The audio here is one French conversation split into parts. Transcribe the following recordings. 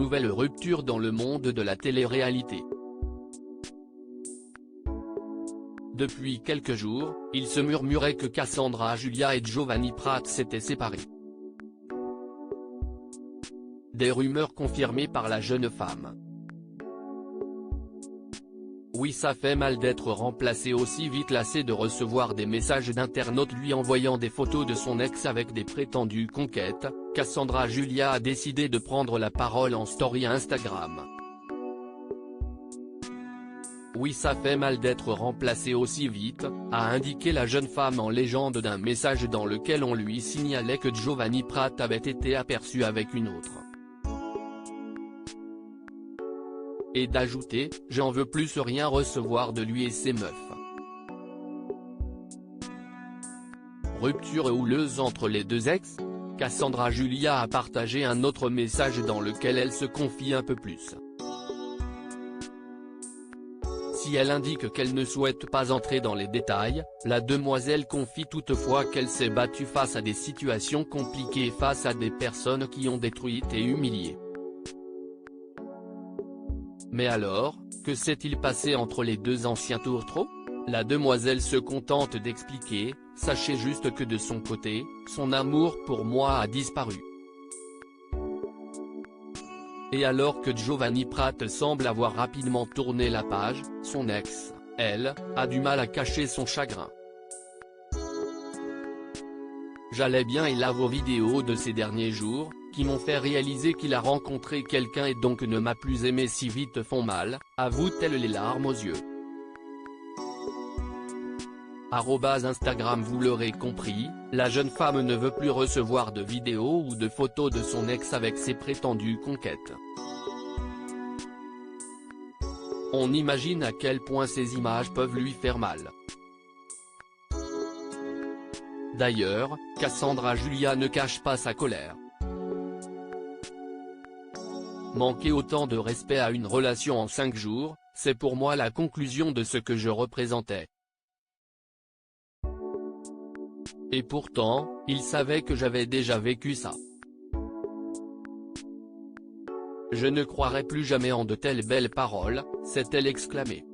nouvelle rupture dans le monde de la télé-réalité. Depuis quelques jours, il se murmurait que Cassandra Julia et Giovanni Pratt s'étaient séparés. Des rumeurs confirmées par la jeune femme. Oui, ça fait mal d'être remplacé aussi vite. Lassé de recevoir des messages d'internautes lui envoyant des photos de son ex avec des prétendues conquêtes, Cassandra Julia a décidé de prendre la parole en story Instagram. Oui, ça fait mal d'être remplacé aussi vite, a indiqué la jeune femme en légende d'un message dans lequel on lui signalait que Giovanni Pratt avait été aperçu avec une autre. Et d'ajouter « J'en veux plus rien recevoir de lui et ses meufs ». Rupture houleuse entre les deux ex, Cassandra Julia a partagé un autre message dans lequel elle se confie un peu plus. Si elle indique qu'elle ne souhaite pas entrer dans les détails, la demoiselle confie toutefois qu'elle s'est battue face à des situations compliquées face à des personnes qui ont détruit et humilié. Mais alors, que s'est-il passé entre les deux anciens tourtereaux? La demoiselle se contente d'expliquer « Sachez juste que de son côté, son amour pour moi a disparu. Et alors que Giovanni Pratt semble avoir rapidement tourné la page, son ex, elle, a du mal à cacher son chagrin. J'allais bien et là vos vidéos de ces derniers jours, qui m'ont fait réaliser qu'il a rencontré quelqu'un et donc ne m'a plus aimé si vite font mal, avoue-t-elle les larmes aux yeux. Instagram. Vous l'aurez compris, la jeune femme ne veut plus recevoir de vidéos ou de photos de son ex avec ses prétendues conquêtes. On imagine à quel point ces images peuvent lui faire mal. D'ailleurs, Cassandra Julia ne cache pas sa colère. Manquer autant de respect à une relation en 5 jours, c'est pour moi la conclusion de ce que je représentais. Et pourtant, il savait que j'avais déjà vécu ça. Je ne croirai plus jamais en de telles belles paroles, s'est-elle exclamée.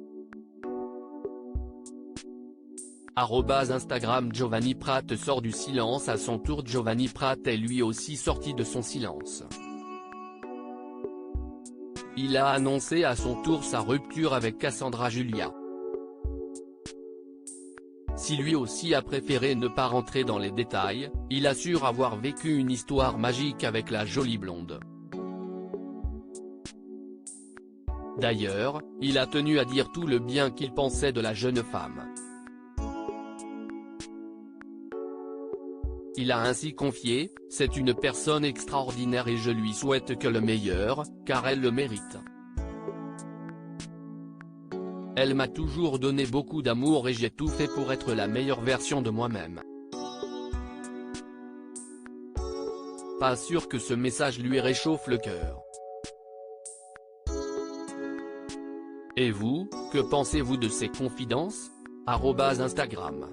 Instagram. Giovanni Pratt sort du silence à son tour. Giovanni Pratt est lui aussi sorti de son silence. Il a annoncé à son tour sa rupture avec Cassandra Julia. Si lui aussi a préféré ne pas rentrer dans les détails, il assure avoir vécu une histoire magique avec la jolie blonde. D'ailleurs, il a tenu à dire tout le bien qu'il pensait de la jeune femme. Il a ainsi confié « C'est une personne extraordinaire et je lui souhaite que le meilleur, car elle le mérite. Elle m'a toujours donné beaucoup d'amour et j'ai tout fait pour être la meilleure version de moi-même. » Pas sûr que ce message lui réchauffe le cœur. Et vous, que pensez-vous de ces confidences? Instagram.